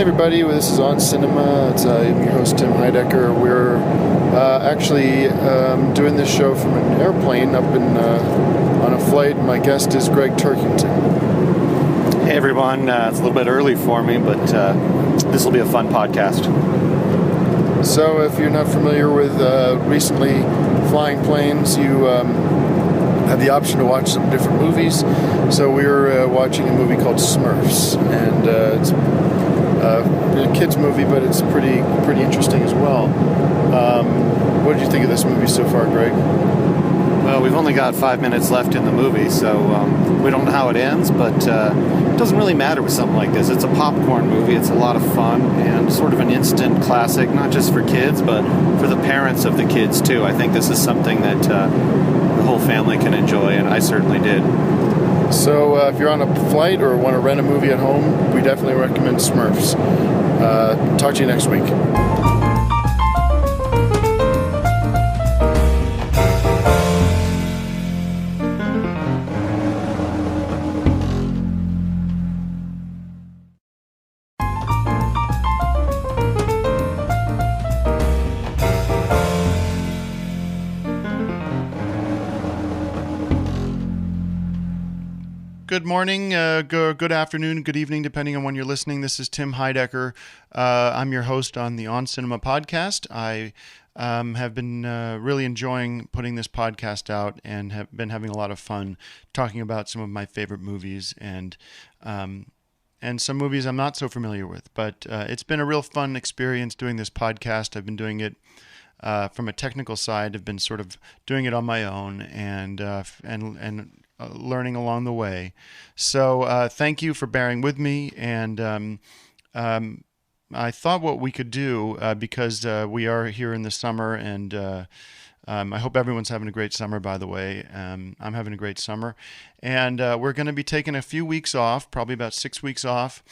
everybody, this is On Cinema. I'm your host Tim Heidecker. We're actually doing this show from an airplane up on a flight. My guest is Greg Turkington. Hey everyone, it's a little bit early for me, but this will be a fun podcast. So if you're not familiar with recently flying planes, you have the option to watch some different movies. So we were watching a movie called Smurfs, and it's a kid's movie, but it's pretty interesting as well. What did you think of this movie so far, Greg? Well, we've only got 5 minutes left in the movie, so we don't know how it ends, but it doesn't really matter with something like this. It's a popcorn movie, it's a lot of fun, and sort of an instant classic, not just for kids, but for the parents of the kids, too. I think this is something that the whole family can enjoy, and I certainly did. So if you're on a flight or want to rent a movie at home, we definitely recommend Smurfs. Talk to you next week. Good morning, good afternoon, good evening, depending on when you're listening. This is Tim Heidecker. I'm your host on the On Cinema podcast. I have been really enjoying putting this podcast out and have been having a lot of fun talking about some of my favorite movies and some movies I'm not so familiar with. But it's been a real fun experience doing this podcast. I've been doing it from a technical side. I've been sort of doing it on my own and learning along the way. So thank you for bearing with me. And I thought what we could do, because we are here in the summer, and I hope everyone's having a great summer, by the way. I'm having a great summer. And we're going to be taking a few weeks off, probably about 6 weeks off,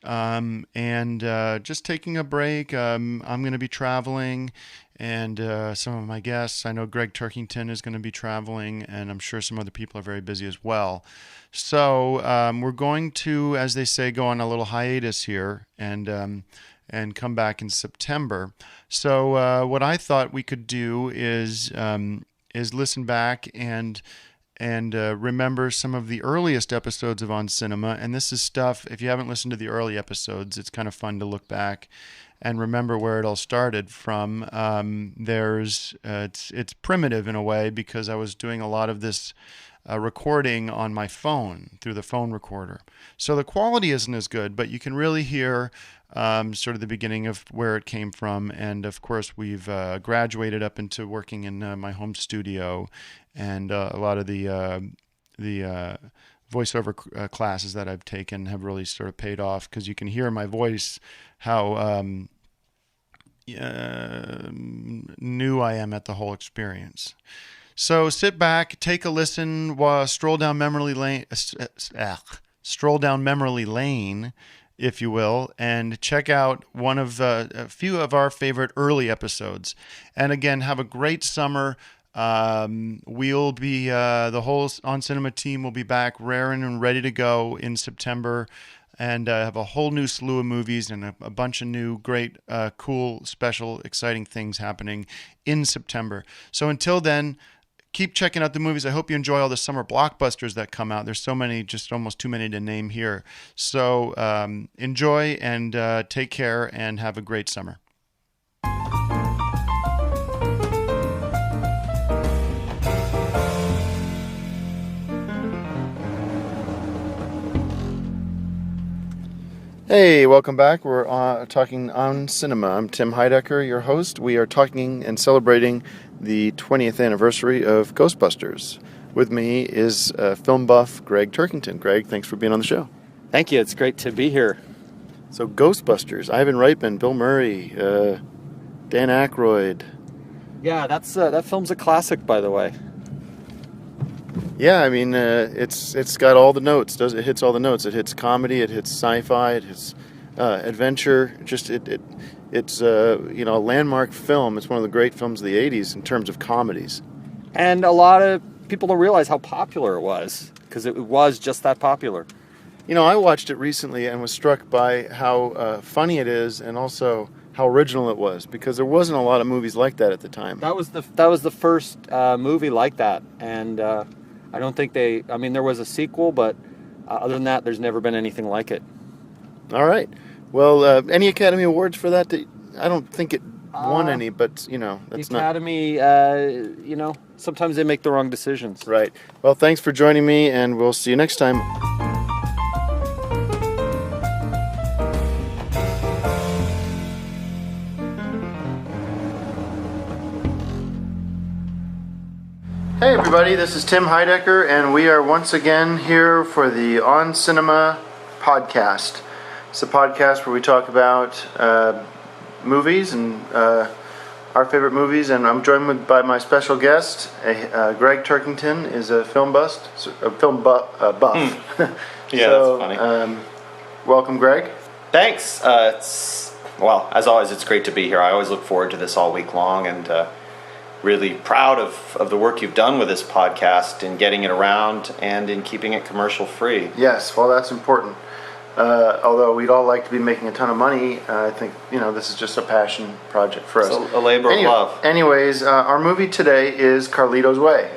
and just taking a break. I'm going to be traveling, and some of my guests, I know Greg Turkington is going to be traveling, and I'm sure some other people are very busy as well. So we're going to, as they say, go on a little hiatus here and come back in September. So what I thought we could do is listen back and remember some of the earliest episodes of On Cinema. And this is stuff, if you haven't listened to the early episodes, it's kind of fun to look back and remember where it all started from. It's primitive in a way, because I was doing a lot of this recording on my phone through the phone recorder. So the quality isn't as good, but you can really hear sort of the beginning of where it came from. And of course, we've graduated up into working in my home studio, and a lot of the voiceover classes that I've taken have really sort of paid off, because you can hear my voice how new I am at the whole experience. So sit back, take a listen, stroll down memory lane, if you will, and check out one of a few of our favorite early episodes. And again, have a great summer. We'll be the whole On Cinema team will be back raring and ready to go in September, and have a whole new slew of movies and a bunch of new great, cool, special, exciting things happening in September. So until then, keep checking out the movies. I hope you enjoy all the summer blockbusters that come out. There's so many, just almost too many to name here. So enjoy and take care and have a great summer. Hey, welcome back. We're talking On Cinema. I'm Tim Heidecker, your host. We are talking and celebrating the 20th anniversary of Ghostbusters. With me is film buff Greg Turkington. Greg, thanks for being on the show. Thank you. It's great to be here. So Ghostbusters, Ivan Reitman, Bill Murray, Dan Aykroyd. Yeah, that film's a classic, by the way. Yeah, I mean, it's got all the notes. It hits all the notes. It hits comedy. It hits sci-fi. It hits adventure. It's a landmark film. It's one of the great films of the '80s in terms of comedies. And a lot of people don't realize how popular it was, because it was just that popular. You know, I watched it recently and was struck by how funny it is, and also how original it was, because there wasn't a lot of movies like that at the time. That was the first movie like that, and I don't think there was a sequel, but other than that, there's never been anything like it. All right. Well, any Academy Awards for that? I don't think it won any, but, that's the not... Academy, sometimes they make the wrong decisions. Right. Well, thanks for joining me, and we'll see you next time. Hey everybody, this is Tim Heidecker, and we are once again here for the On Cinema podcast. It's a podcast where we talk about movies and our favorite movies, and I'm joined by my special guest. Greg Turkington is a film buff. Yeah, so, that's funny. Welcome, Greg. Thanks. Well, as always, it's great to be here. I always look forward to this all week long, and really proud of the work you've done with this podcast in getting it around and in keeping it commercial free. Yes, well, that's important. Although we'd all like to be making a ton of money, I think, this is just a passion project for us. It's a labor of love. Anyways, our movie today is Carlito's Way,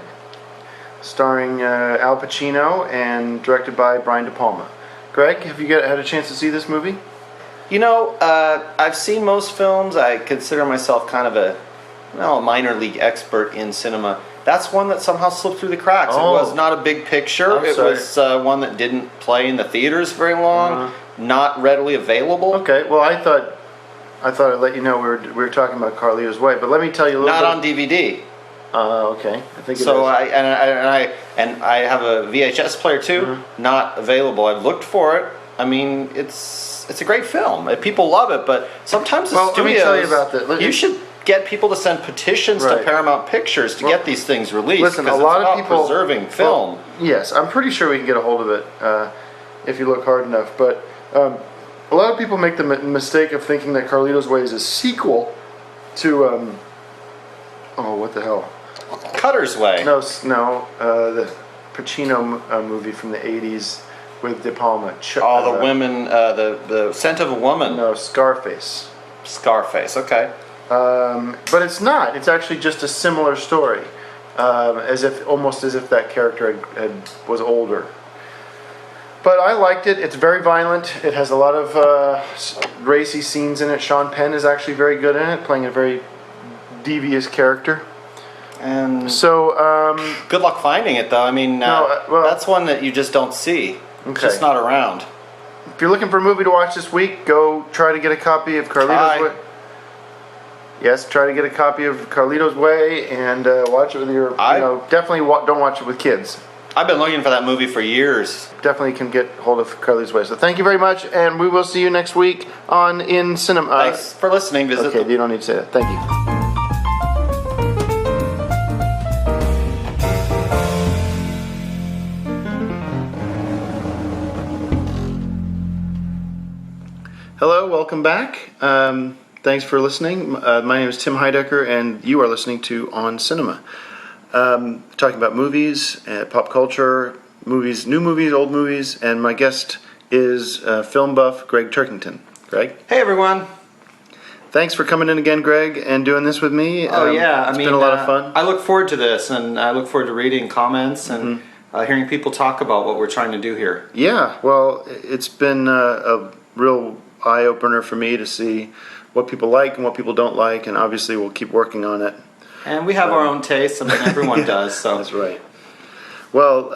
starring Al Pacino and directed by Brian De Palma. Greg, have you had a chance to see this movie? I've seen most films. I consider myself kind of a minor league expert in cinema. That's one that somehow slipped through the cracks. Oh. It was not a big picture. It was one that didn't play in the theaters very long, not readily available. Okay, well, I thought I'd let you know we were talking about Carlito's Way, but let me tell you a little Not bit. on DVD. Okay, I think it So is. I have a VHS player too, not available. I've looked for it. I mean, it's a great film. People love it, but sometimes the Well, let me studios, tell you about that. You should get people to send petitions to Right. Paramount Pictures to get these things released. Listen, a 'cause lot it's of about people preserving film. Well, yes, I'm pretty sure we can get a hold of it if you look hard enough. But a lot of people make the mistake of thinking that Carlito's Way is a sequel to what the hell? Cutter's Way. No, the Pacino movie from the '80s with De Palma. The women, the Scent of a Woman. No, Scarface. Scarface. Okay. But it's not. It's actually just a similar story, almost as if that character was older. But I liked it. It's very violent. It has a lot of racy scenes in it. Sean Penn is actually very good in it, playing a very devious character. And so, good luck finding it, though. I mean, that's one that you just don't see. Okay. It's just not around. If you're looking for a movie to watch this week, go try to get a copy of Carlito's Way. Yes, try to get a copy of Carlito's Way and watch it with your. Definitely don't watch it with kids. I've been looking for that movie for years. Definitely can get hold of Carlito's Way. So thank you very much, and we will see you next week on In Cinema. Thanks for listening. Visit. Okay, you don't need to say that. Thank you. Hello, welcome back. Thanks for listening. My name is Tim Heidecker, and you are listening to On Cinema. Talking about movies, pop culture, movies, new movies, old movies, and my guest is film buff Greg Turkington. Greg? Hey, everyone. Thanks for coming in again, Greg, and doing this with me. It's been a lot of fun. I look forward to this, and I look forward to reading comments and hearing people talk about what we're trying to do here. Yeah, well, it's been a real eye-opener for me to see what people like and what people don't like, and obviously we'll keep working on it. And we have our own tastes. I mean, everyone does. So that's right. Well,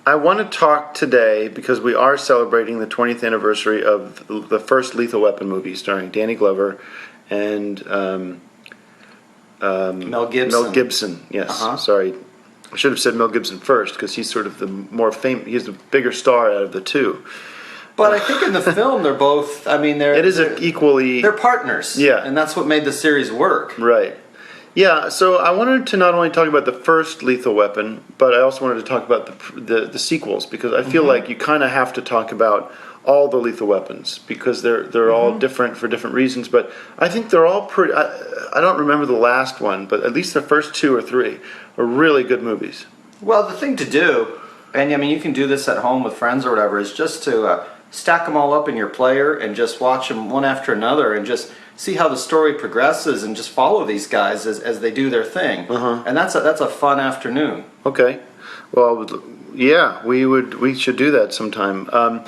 I want to talk today because we are celebrating the 20th anniversary of the first Lethal Weapon movie starring Danny Glover and Mel Gibson. Mel Gibson, yes. Sorry. I should have said Mel Gibson first because he's sort of the more famous, he's the bigger star out of the two. But I think in the film they're both, equally... They're partners. Yeah. And that's what made the series work. Right. Yeah, so I wanted to not only talk about the first Lethal Weapon, but I also wanted to talk about the sequels, because I feel like you kind of have to talk about all the Lethal Weapons, because they're all different for different reasons, but I think they're all pretty... I don't remember the last one, but at least the first two or three are really good movies. Well, the thing to do And I mean, you can do this at home with friends or whatever. Is just to stack them all up in your player and just watch them one after another, and just see how the story progresses, and just follow these guys as they do their thing. And that's a fun afternoon. Okay. Well, yeah, we should do that sometime. I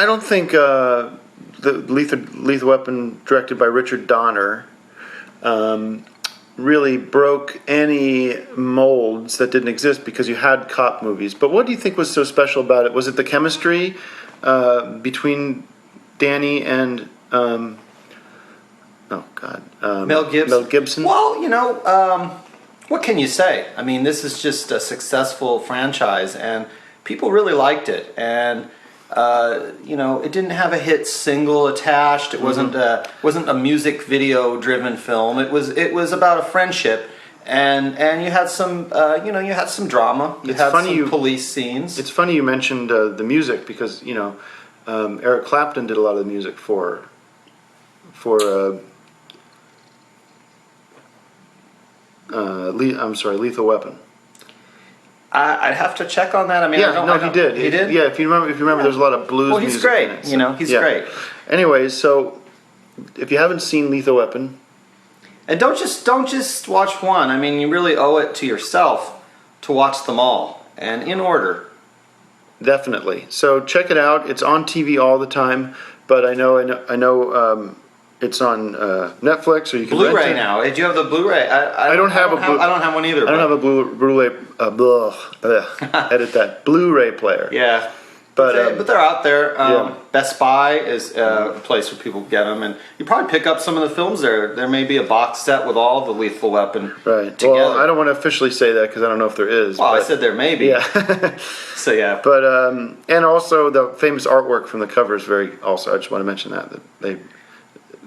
don't think the Lethal Weapon, directed by Richard Donner, really broke any molds that didn't exist, because you had cop movies. But what do you think was so special about it? Was it the chemistry between Danny and Mel Gibson? Mel Gibson. Well, what can you say? I mean, this is just a successful franchise, and people really liked it. And it didn't have a hit single attached. It wasn't a music video driven film. It was about a friendship, and you had some you had some drama. You had some police scenes. It's funny you mentioned the music, because Eric Clapton did a lot of the music for Lethal Weapon. I'd have to check on that. I mean, he did. He did. Yeah, if you remember, there's a lot of blues. Well, he's music great. in it, He's great. Anyways, so if you haven't seen Lethal Weapon, and don't just watch one. I mean, you really owe it to yourself to watch them all, and in order. Definitely. So check it out. It's on TV all the time, but I know. It's on Netflix, or you can Blu-ray rent it now. Do you have the Blu-ray? I don't have one either. I don't have a Blu-ray. Edit that. Blu-ray player. Yeah, but they're out there. Best Buy is a place where people get them, and you probably pick up some of the films there. There may be a box set with all the Lethal Weapon. Right. Together. Well, I don't want to officially say that, because I don't know if there is. Well, I said there may be. Yeah. So yeah. But and also the famous artwork from the cover is very. Also, I just want to mention that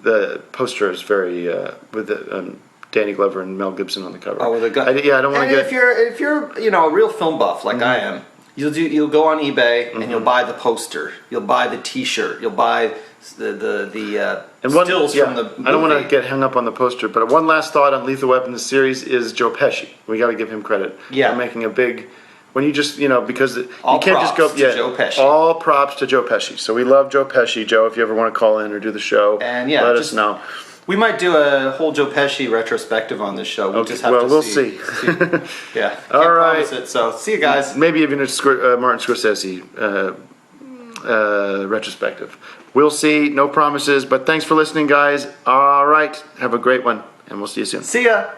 the poster is very with Danny Glover and Mel Gibson on the cover. Oh, with a gun. I don't want to get. If you're a real film buff like I am, you'll go on eBay and you'll buy the poster, you'll buy the T-shirt, you'll buy the stills from the movie. I don't want to get hung up on the poster, but one last thought on Lethal Weapon, the series, is Joe Pesci. We got to give him credit. Yeah, for making a big. When you just, because all you can't just go, Joe Pesci. All props to Joe Pesci. So we love Joe Pesci. Joe, if you ever want to call in or do the show, and let us know. We might do a whole Joe Pesci retrospective on this show. We'll just have to see. Yeah. All right. Promise it. So see you guys. Maybe even a Martin Scorsese retrospective. We'll see. No promises. But thanks for listening, guys. All right. Have a great one, and we'll see you soon. See ya.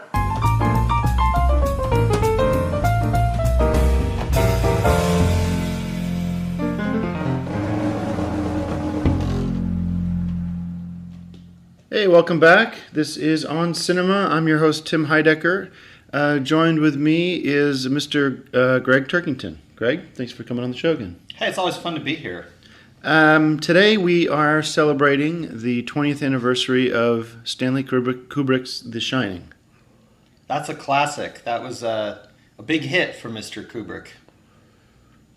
Hey, welcome back. This is On Cinema. I'm your host, Tim Heidecker. Joined with me is Mr. Greg Turkington. Greg, thanks for coming on the show again. Hey, it's always fun to be here. Today we are celebrating the 20th anniversary of Stanley Kubrick's The Shining. That's a classic. That was a big hit for Mr. Kubrick.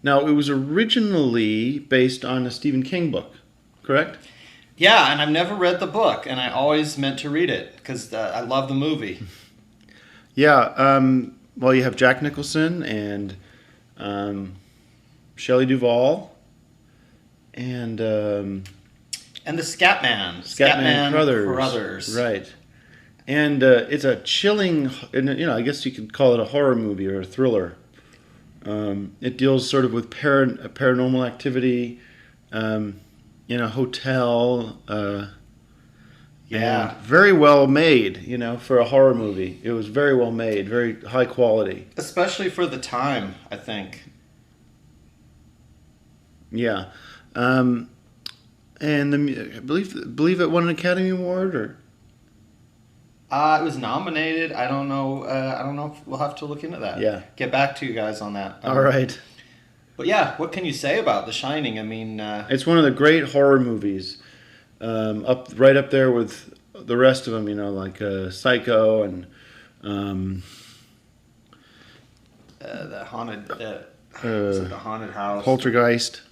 Now, it was originally based on a Stephen King book, correct? Yeah, and I've never read the book, and I always meant to read it because I love the movie. Yeah, well, you have Jack Nicholson and Shelley Duvall and the Scatman. Scatman Crothers. Right. And it's a chilling, I guess you could call it a horror movie or a thriller. It deals sort of with paranormal activity, in a hotel. Yeah. Very well made, for a horror movie. It was very well made, very high quality. Especially for the time, I think. Yeah. And I believe it won an Academy Award, or? It was nominated. I don't know. We'll have to look into that. Yeah. Get back to you guys on that. All right. But yeah, what can you say about The Shining? I mean, it's one of the great horror movies, right up there with the rest of them. Like Psycho and the haunted. The haunted house. Poltergeist.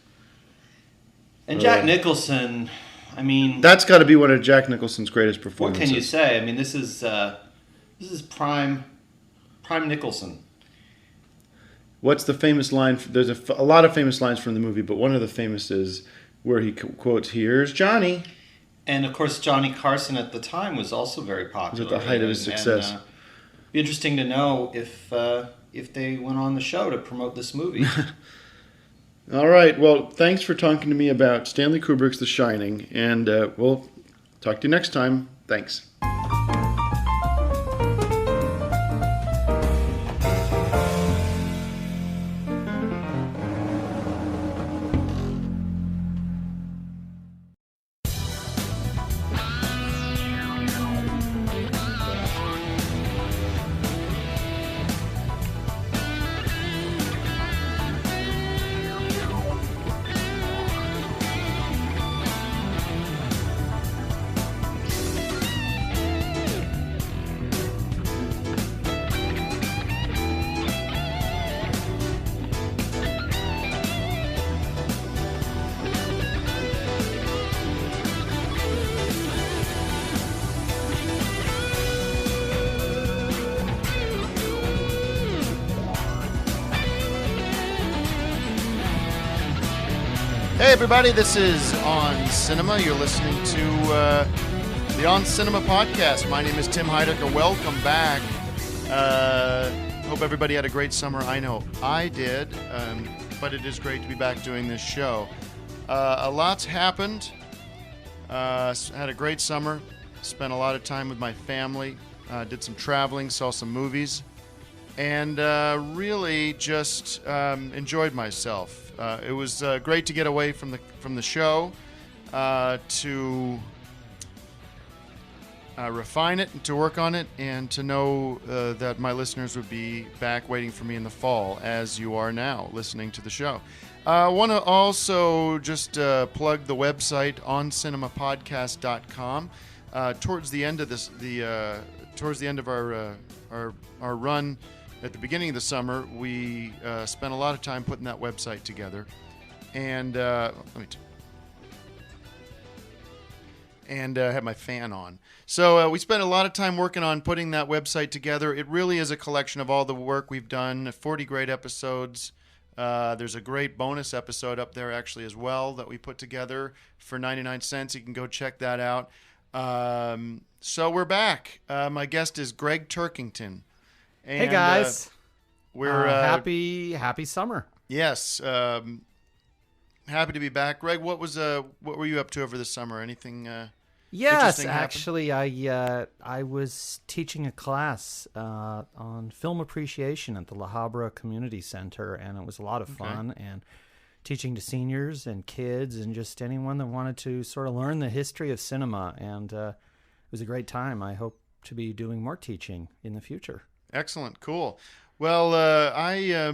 And Jack Nicholson. I mean, that's got to be one of Jack Nicholson's greatest performances. What can you say? I mean, this is prime Nicholson. What's the famous line? There's a lot of famous lines from the movie, but one of the famous is where he quotes, "Here's Johnny." And of course, Johnny Carson at the time was also very It was popular. at the height of his success. And, be interesting to know if they went on the show to promote this movie. All right. Well, thanks for talking to me about Stanley Kubrick's The Shining, and we'll talk to you next time. Thanks. Hey everybody, this is On Cinema. You're listening to the On Cinema podcast. My name is Tim Heidecker. Welcome back. Hope everybody had a great summer. I know I did, but it is great to be back doing this show. A lot's happened. Had a great summer. Spent a lot of time with my family. Did some traveling, saw some movies, and really just enjoyed myself. It was great to get away from the show, to refine it and to work on it, and to know that my listeners would be back waiting for me in the fall, as you are now listening to the show. I want to also just plug the website oncinemapodcast.com. Towards the end of towards the end of our run. At the beginning of the summer, we spent a lot of time putting that website together, and had my fan on. So we spent a lot of time working on putting that website together. It really is a collection of all the work we've done, 40 great episodes. There's a great bonus episode up there actually as well that we put together for 99 cents. You can go check that out. So we're back. My guest is Greg Turkington. And, hey guys, we're happy summer. Yes, happy to be back. Greg, what were you up to over the summer? Anything? Yes, actually, I was teaching a class on film appreciation at the La Habra Community Center, and it was a lot of fun. And teaching to seniors and kids and just anyone that wanted to sort of learn the history of cinema, and it was a great time. I hope to be doing more teaching in the future. Excellent. Cool. Well, I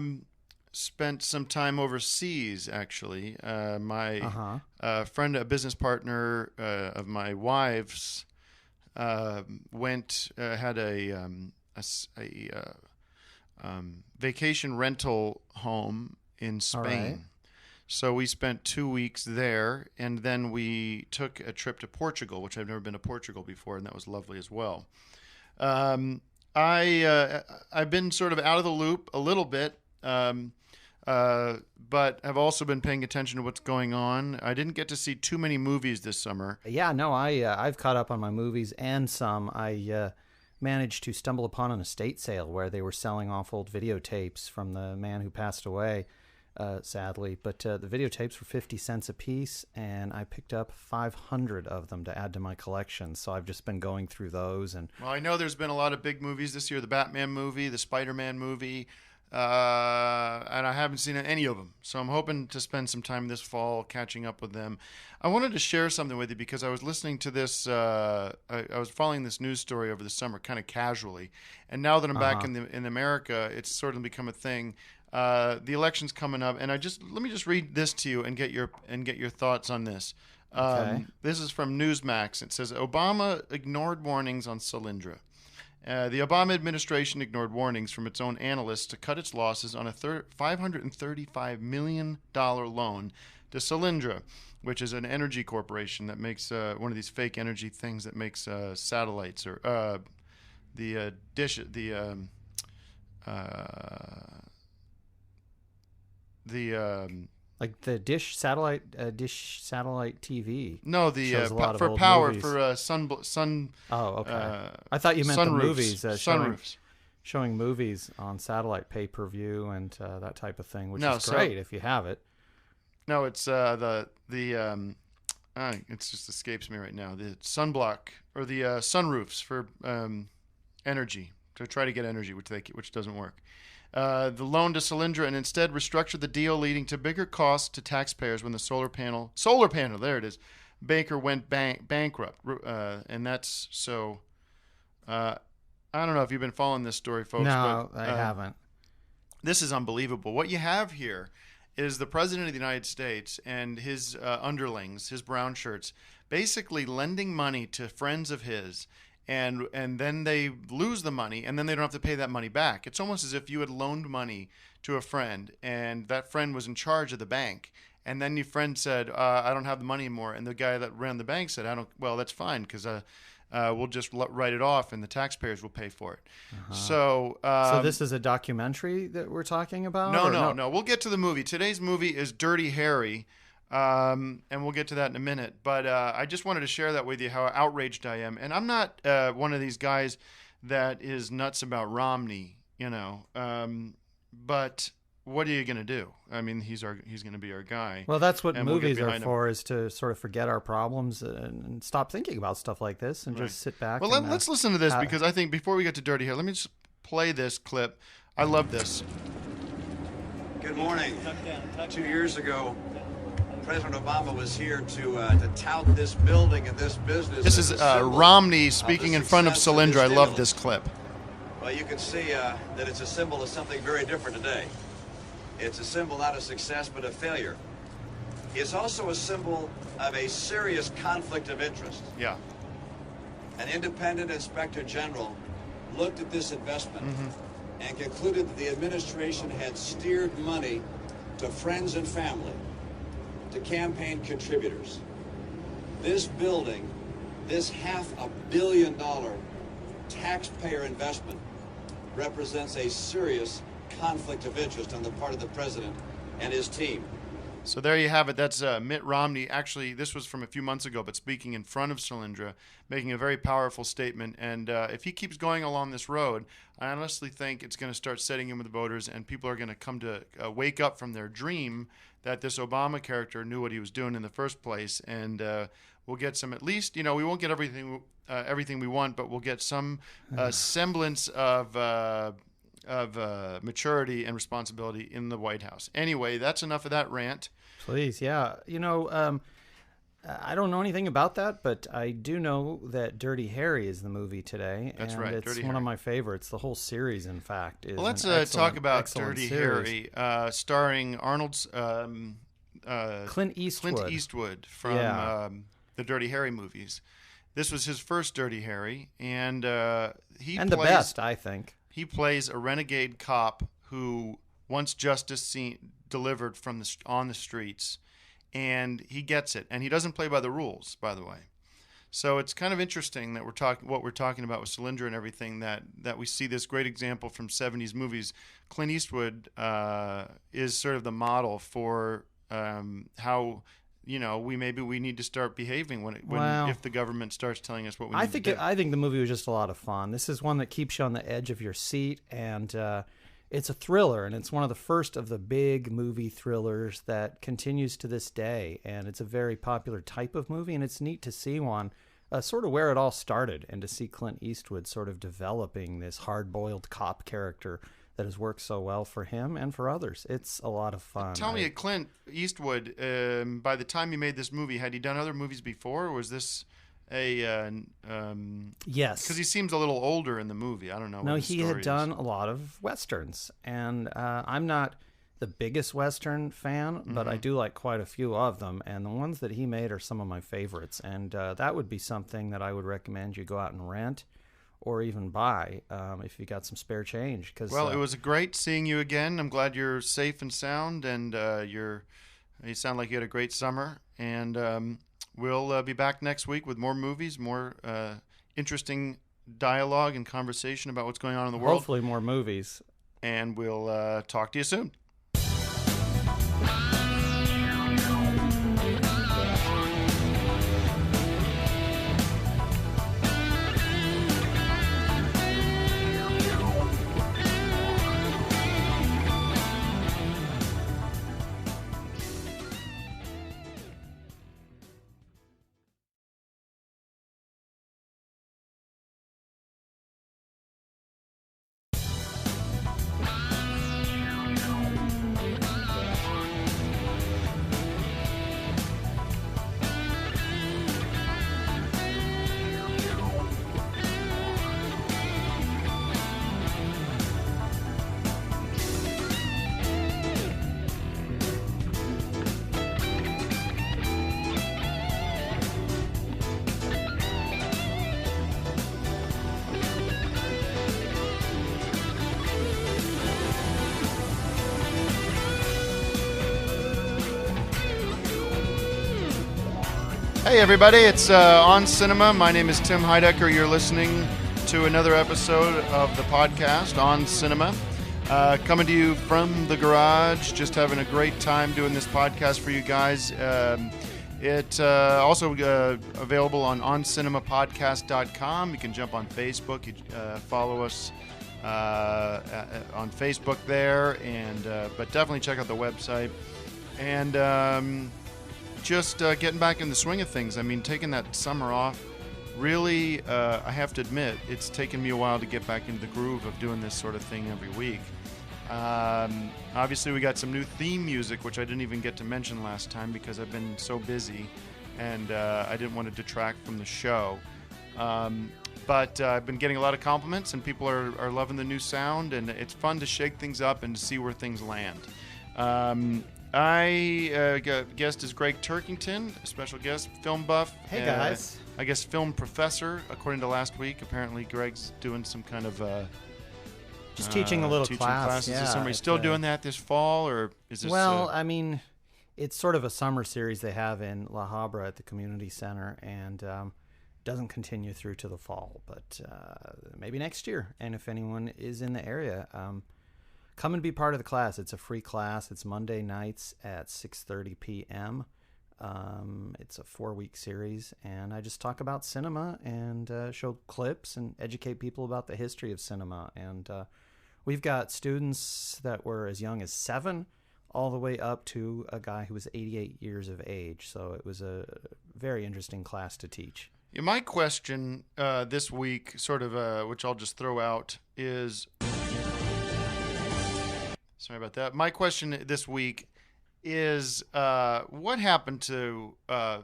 spent some time overseas, actually. My friend, a business partner of my wife's, had a vacation rental home in Spain. Right. So we spent 2 weeks there, and then we took a trip to Portugal, which I've never been to Portugal before, and that was lovely as well. I've been sort of out of the loop a little bit, but have also been paying attention to what's going on. I didn't get to see too many movies this summer. Yeah, no, I've caught up on my movies and some. I managed to stumble upon an estate sale where they were selling off old videotapes from the man who passed away, sadly. But the videotapes were 50 cents a piece, and I picked up 500 of them to add to my collection. So I've just been going through those. And well, I know there's been a lot of big movies this year, the Batman movie, the Spider-Man movie, and I haven't seen any of them. So I'm hoping to spend some time this fall catching up with them. I wanted to share something with you because I was listening to this, I was following this news story over the summer kind of casually. And now that I'm back in America, it's sort of become a thing. The election's coming up, and let me just read this to you and get your thoughts on this. Okay. This is from Newsmax. It says Obama ignored warnings on Solyndra. The Obama administration ignored warnings from its own analysts to cut its losses on a $535 million loan to Solyndra, which is an energy corporation that makes one of these fake energy things that makes satellites or like the dish satellite TV. No, the shows a lot of for old power movies. for sun. Oh, okay. I thought you meant the sunroofs, movies sunroofs. showing movies on satellite pay-per-view and that type of thing, which No, is great if you have it. No, it's it just escapes me right now. The sunblock or the sunroofs for energy to try to get energy, which doesn't work. The loan to Solyndra and instead restructured the deal, leading to bigger costs to taxpayers when the solar panel, there it is, Baker went bankrupt, and that's so. I don't know if you've been following this story, folks. No, but, I haven't. This is unbelievable. What you have here is the President of the United States and his underlings, his brown shirts, basically lending money to friends of his, and then they lose the money, and then they don't have to pay that money back. It's almost as if you had loaned money to a friend, and that friend was in charge of the bank, and then your friend said, I don't have the money anymore, and the guy that ran the bank said, well, that's fine, because we'll just write it off, and the taxpayers will pay for it. So this is a documentary that we're talking about? No. We'll get to the movie. Today's movie is Dirty Harry, and we'll get to that in a minute. But I just wanted to share that with you, how outraged I am. And I'm not one of these guys that is nuts about Romney, but what are you going to do? I mean, he's going to be our guy. Well, that's what and we'll movies get are behind him. for, is to sort of forget our problems and stop thinking about stuff like this and just sit back. Well, let's listen to this, because I think before we get to Dirty Harry, let me just play this clip. I love this. Good morning. 2 years ago, President Obama was here to tout this building and this business. This is Romney speaking in front of Solyndra. I love this clip. Well, you can see that it's a symbol of something very different today. It's a symbol not of success, but of failure. It's also a symbol of a serious conflict of interest. Yeah. An independent inspector general looked at this investment and concluded that the administration had steered money to friends and family, to campaign contributors. This building, this $500 million taxpayer investment, represents a serious conflict of interest on the part of the president and his team. So there you have it. That's Mitt Romney. Actually, this was from a few months ago, but speaking in front of Solyndra, making a very powerful statement. And if he keeps going along this road, I honestly think it's going to start setting in with the voters, and people are going to come to wake up from their dream that this Obama character knew what he was doing in the first place. And we'll get some, at least, we won't get everything we want, but we'll get some semblance of maturity and responsibility in the White House. Anyway, that's enough of that rant. Please, yeah. I don't know anything about that, but I do know that Dirty Harry is the movie today. That's and right, it's Dirty one Harry. of my favorites. The whole series, in fact, is Well, let's an talk about excellent Dirty series. Harry, starring Arnold's Clint Eastwood. Clint Eastwood from the Dirty Harry movies. This was his first Dirty Harry, and the best, I think. He plays a renegade cop who wants justice delivered on the streets, and he gets it. And he doesn't play by the rules, by the way. So it's kind of interesting that what we're talking about with Solyndra and everything, that we see this great example from 70s movies. Clint Eastwood is sort of the model for how we need to start behaving if the government starts telling us what we need to do. I think the movie was just a lot of fun. This is one that keeps you on the edge of your seat, and it's a thriller, and it's one of the first of the big movie thrillers that continues to this day, and it's a very popular type of movie, and it's neat to see one sort of where it all started, and to see Clint Eastwood sort of developing this hard-boiled cop character that has worked so well for him and for others. It's a lot of fun. Tell me, Clint Eastwood, by the time he made this movie, had he done other movies before, or was this yes. Because he seems a little older in the movie. I don't know. No, he had done a lot of Westerns, and I'm not the biggest Western fan, but I do like quite a few of them, and the ones that he made are some of my favorites, and that would be something that I would recommend you go out and rent or even buy if you got some spare change. Well, it was great seeing you again. I'm glad you're safe and sound, and you sound like you had a great summer. And we'll be back next week with more movies, more interesting dialogue and conversation about what's going on in the world. Hopefully more movies. And we'll talk to you soon. Hey everybody, it's On Cinema. My name is Tim Heidecker. You're listening to another episode of the podcast, On Cinema. Coming to you from the garage, just having a great time doing this podcast for you guys. It's also available on OnCinemaPodcast.com. You can jump on Facebook, follow us on Facebook there, but definitely check out the website. And just getting back in the swing of things. I mean, taking that summer off, really, I have to admit, it's taken me a while to get back into the groove of doing this sort of thing every week. Obviously, we got some new theme music, which I didn't even get to mention last time because I've been so busy and I didn't want to detract from the show. But I've been getting a lot of compliments and people are loving the new sound, and it's fun to shake things up and to see where things land. Guest is Greg Turkington, a special guest, film buff. Hey guys. I guess film professor, according to last week. Apparently Greg's doing some kind of just teaching a little teaching class. Classes Yeah, this summer. He's still doing that this fall, or is this? Well, I mean, it's sort of a summer series they have in La Habra at the community center, and doesn't continue through to the fall, but maybe next year. And if anyone is in the area, come and be part of the class. It's a free class. It's Monday nights at 6:30 p.m. It's a 4-week series, and I just talk about cinema and show clips and educate people about the history of cinema. And we've got students that were as young as 7 all the way up to a guy who was 88 years of age. So it was a very interesting class to teach. Yeah, my question this week, sort of, which I'll just throw out, is... Sorry about that. My question this week is what happened to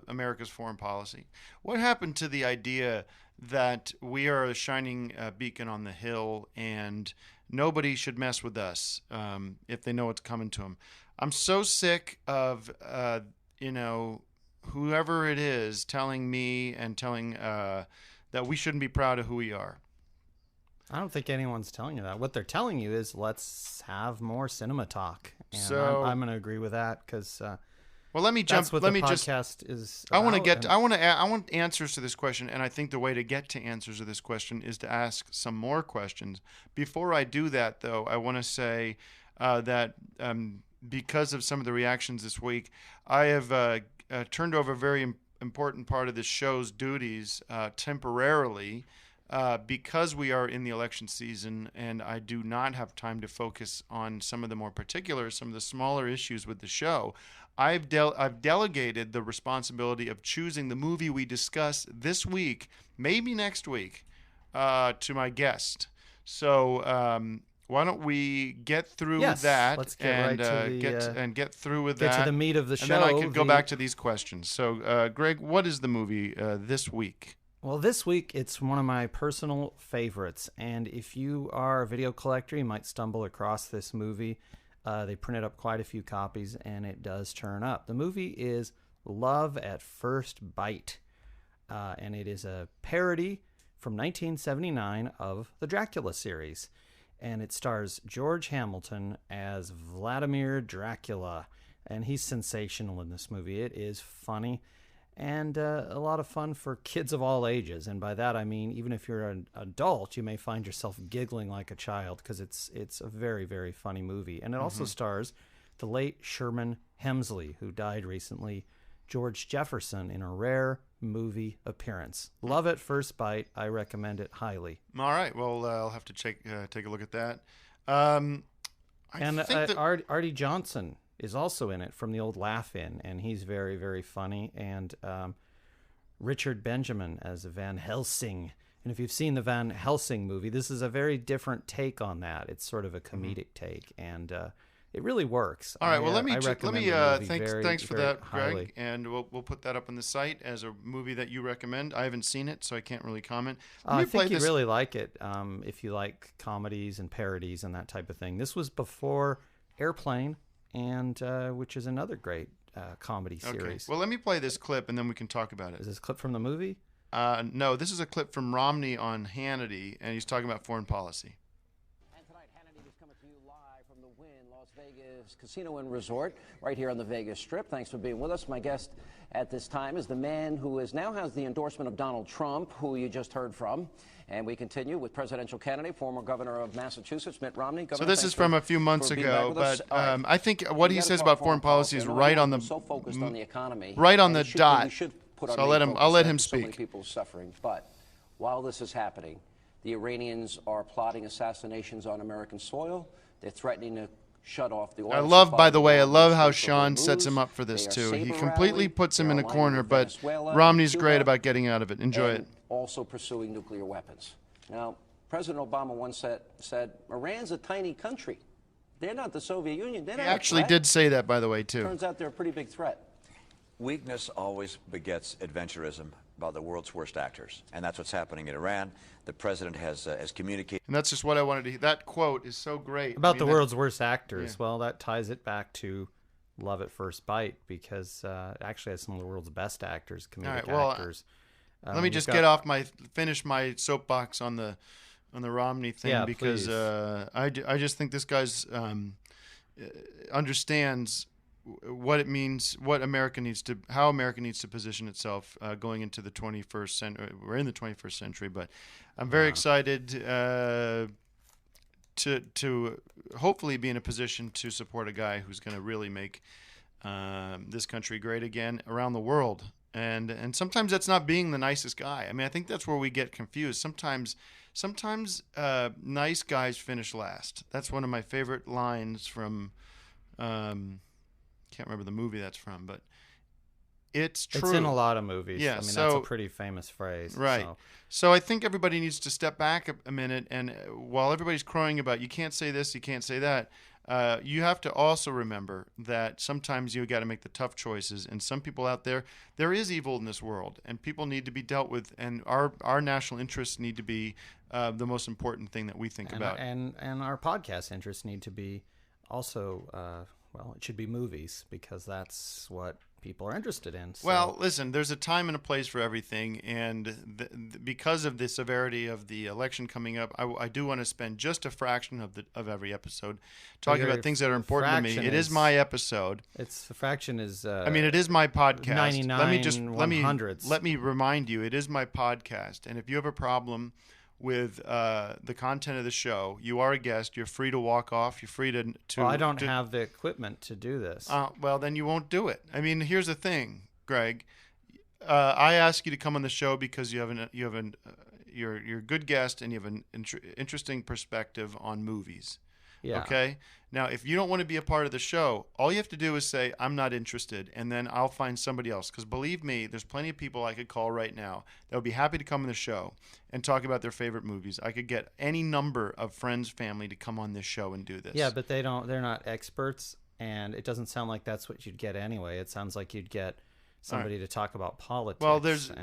America's foreign policy? What happened to the idea that we are a shining beacon on the hill and nobody should mess with us if they know what's coming to them? I'm so sick of, whoever it is telling me and telling that we shouldn't be proud of who we are. I don't think anyone's telling you that. What they're telling you is let's have more cinema talk. And So I'm going to agree with that because well, let me jump. that's what Let the me just. podcast is I want to about, get. I want answers to this question, and I think the way to get to answers to this question is to ask some more questions. Before I do that, though, I want to say that because of some of the reactions this week, I have turned over a very important part of this show's duties temporarily. Because we are in the election season and I do not have time to focus on some of the more particular, some of the smaller issues with the show, I've delegated the responsibility of choosing the movie we discuss this week, maybe next week, to my guest. So why don't we get through that? Let's get get through with get that. to the meat of the show. And then I can go back to these questions. So, Greg, what is the movie this week? Well, this week, it's one of my personal favorites, and if you are a video collector, you might stumble across this movie. They printed up quite a few copies, and it does turn up. The movie is Love at First Bite, and it is a parody from 1979 of the Dracula series, and it stars George Hamilton as Vladimir Dracula, and he's sensational in this movie. It is funny. And a lot of fun for kids of all ages. And by that, I mean, even if you're an adult, you may find yourself giggling like a child because it's a very, very funny movie. And it also stars the late Sherman Hemsley, who died recently, George Jefferson, in a rare movie appearance. Love at First Bite. I recommend it highly. All right. Well, I'll have to take a look at that. Artie Johnson is also in it from the old Laugh-In, and he's very, very funny. And Richard Benjamin as Van Helsing. And if you've seen the Van Helsing movie, this is a very different take on that. It's sort of a comedic take, and it really works. All right. Well, thanks for that, Greg, and we'll put that up on the site as a movie that you recommend. I haven't seen it, so I can't really comment. I think you'd really like it if you like comedies and parodies and that type of thing. This was before Airplane, and which is another great comedy series. Okay. Well, let me play this clip, and then we can talk about it. Is this a clip from the movie? No, this is a clip from Romney on Hannity, and he's talking about foreign policy. And tonight, Hannity is coming to you live from the Wynn Las Vegas Casino and Resort right here on the Vegas Strip. Thanks for being with us. My guest at this time is the man who now has the endorsement of Donald Trump, who you just heard from. And we continue with presidential candidate, former governor of Massachusetts, Mitt Romney. Governor, so this is from a few months ago, but I think what he says about foreign policy is right on the focused on the economy, right on the dot. So I'll let him so many speak. people suffering, but while this is happening, the Iranians are plotting assassinations on American soil. They're threatening to shut off the oil. I love how Sean sets him up for this too. He completely puts him in a corner, but Romney's great about getting out of it. Enjoy it. Also pursuing nuclear weapons. Now, President Obama once said, Iran's a tiny country. They're not the Soviet Union. They're not He actually did say that, by the way, too. Turns out they're a pretty big threat. Weakness always begets adventurism by the world's worst actors, and that's what's happening in Iran. The president has communicated. And that's just what I wanted to hear. That quote is so great. About the world's worst actors. Yeah. Well, that ties it back to Love at First Bite, because actually has some of the world's best actors, comedic actors. Let me just finish my soapbox on the Romney thing, because I just think this guy's understands what it means, how America needs to position itself going into the 21st century. We're in the 21st century, but I'm very excited to hopefully be in a position to support a guy who's going to really make this country great again around the world. And sometimes that's not being the nicest guy. I mean, I think that's where we get confused. Sometimes nice guys finish last. That's one of my favorite lines from. Can't remember the movie that's from, but it's true. It's in a lot of movies. Yeah, I mean, that's a pretty famous phrase. Right. So I think everybody needs to step back a minute, and while everybody's crowing about you can't say this, you can't say that, you have to also remember that sometimes you got to make the tough choices, and some people out there is evil in this world, and people need to be dealt with, and our national interests need to be the most important thing that we think about. And our podcast interests need to be also... well, it should be movies, because that's what people are interested in. So. Well, listen, there's a time and a place for everything, and because of the severity of the election coming up, I do want to spend just a fraction of every episode talking about things that are important to me. It is my episode. The fraction is. It is my podcast. 99 let me remind you, it is my podcast, and if you have a problem with the content of the show, you are a guest. You're free to walk off. You're free to. Well, I don't have the equipment to do this. Well, then you won't do it. I mean, here's the thing, Greg. I ask you to come on the show because you're a good guest and you have an interesting perspective on movies. Yeah. Okay. Now, if you don't want to be a part of the show, all you have to do is say, I'm not interested, and then I'll find somebody else. Because believe me, there's plenty of people I could call right now that would be happy to come on the show and talk about their favorite movies. I could get any number of friends, family to come on this show and do this. Yeah, but they're not experts, and it doesn't sound like that's what you'd get anyway. It sounds like you'd get somebody to talk about politics.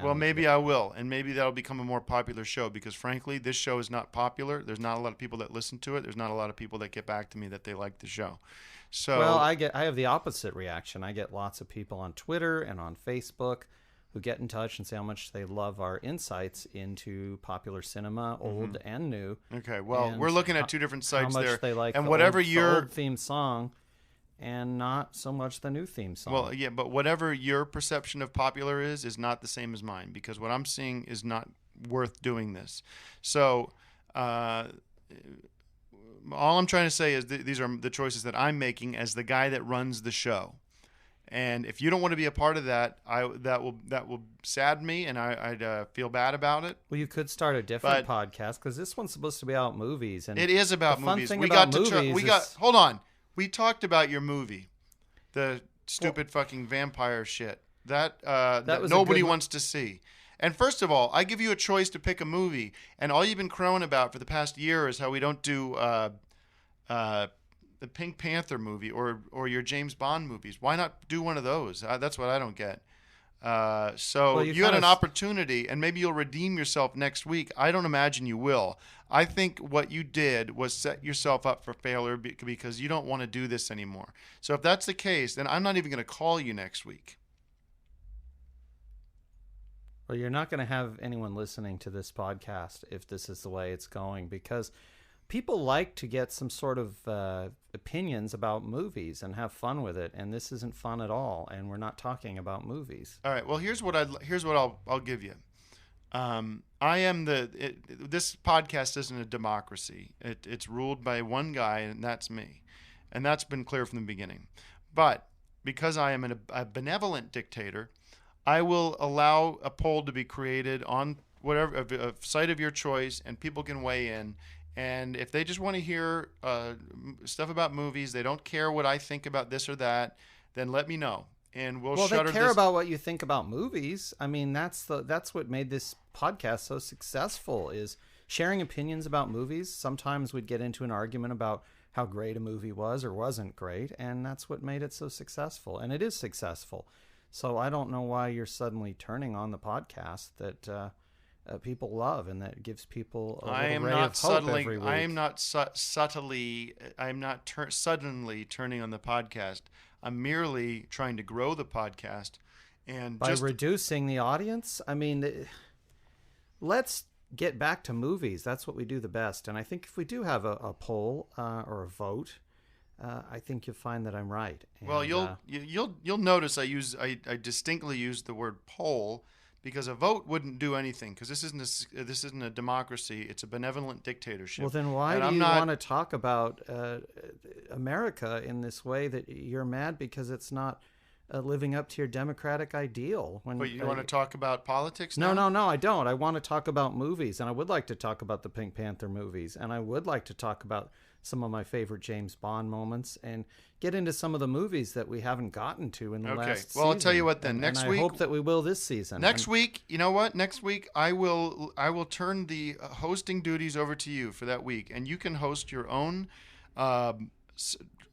Well, maybe I will, and maybe that'll become a more popular show, because frankly, this show is not popular. There's not a lot of people that listen to it. There's not a lot of people that get back to me that they like the show. So well, I have the opposite reaction. I get lots of people on Twitter and on Facebook who get in touch and say how much they love our insights into popular cinema, old and new. Okay, well, we're looking at two different sites how much there. They like and the whatever old, your the old theme song, and not so much the new theme song. Well, yeah, but whatever your perception of popular is not the same as mine, because what I'm seeing is not worth doing this. So all I'm trying to say is these are the choices that I'm making as the guy that runs the show. And if you don't want to be a part of that, that will sadden me, and I'd feel bad about it. Well, you could start a different podcast, because this one's supposed to be about movies. And it is about movies. Hold on. We talked about your movie, the stupid fucking vampire shit that nobody wants to see. And first of all, I give you a choice to pick a movie, and all you've been crowing about for the past year is how we don't do the Pink Panther movie or your James Bond movies. Why not do one of those? That's what I don't get. So you had an opportunity, and maybe you'll redeem yourself next week. I don't imagine you will. I think what you did was set yourself up for failure because you don't want to do this anymore. So if that's the case, then I'm not even going to call you next week. Well, you're not going to have anyone listening to this podcast if this is the way it's going, because people like to get some sort of opinions about movies and have fun with it, and this isn't fun at all, and we're not talking about movies. All right. Well, here's what I'll give you. This podcast isn't a democracy. It's ruled by one guy, and that's me, and that's been clear from the beginning. But because I am a benevolent dictator, I will allow a poll to be created on whatever a site of your choice, and people can weigh in. And if they just want to hear stuff about movies, they don't care what I think about this or that, then let me know. And well, they care about what you think about movies. I mean, that's what made this podcast so successful, is sharing opinions about movies. Sometimes we'd get into an argument about how great a movie was or wasn't great, and that's what made it so successful. And it is successful. So I don't know why you're suddenly turning on the podcast that people love and that gives people a little ray of hope every week. I am not suddenly turning on the podcast. I'm merely trying to grow the podcast, and by reducing the audience. I mean, let's get back to movies. That's what we do the best. And I think if we do have a poll or a vote, I think you'll find that I'm right. And, well, you'll notice I distinctly use the word poll, because a vote wouldn't do anything, because this isn't a democracy. It's a benevolent dictatorship. Well, then why do you want to talk about America in this way, that you're mad because it's not living up to your democratic ideal? But you want to talk about politics now? No, I don't. I want to talk about movies, and I would like to talk about the Pink Panther movies, and I would like to talk about some of my favorite James Bond moments, and get into some of the movies that we haven't gotten to in the last season. Well, I'll tell you what then. Next week, I hope that we will this season. Next week, you know what? Next week, I will turn the hosting duties over to you for that week, and you can host your own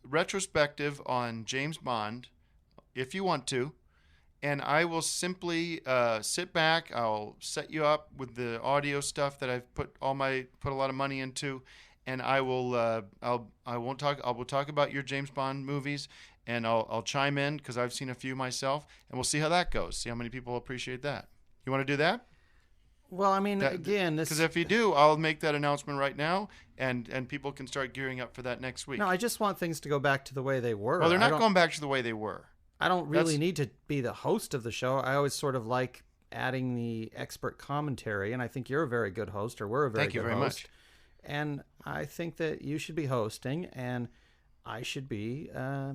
retrospective on James Bond, if you want to, and I will simply sit back. I'll set you up with the audio stuff that I've put a lot of money into, and I will I will talk about your James Bond movies, and I'll chime in because I've seen a few myself, and we'll see how that goes. See how many people appreciate that. You want to do that? Well, I mean, again, because if you do, I'll make that announcement right now, and people can start gearing up for that next week. No, I just want things to go back to the way they were. Well, they're not going back to the way they were. I don't really need to be the host of the show. I always sort of like adding the expert commentary, and I think you're a very good host, or we're a very good host. Thank you very much. And I think that you should be hosting, and I should be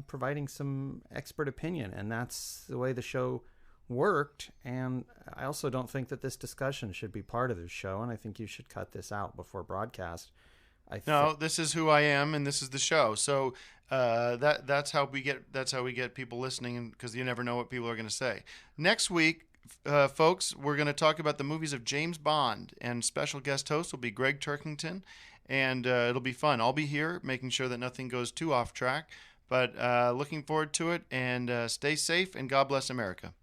providing some expert opinion, and that's the way the show worked. And I also don't think that this discussion should be part of the show, and I think you should cut this out before broadcast. No, this is who I am, and this is the show. So that's how we get people listening, because you never know what people are going to say. Next week, folks, we're going to talk about the movies of James Bond, and special guest host will be Greg Turkington, and it'll be fun. I'll be here making sure that nothing goes too off track, but looking forward to it, and stay safe, and God bless America.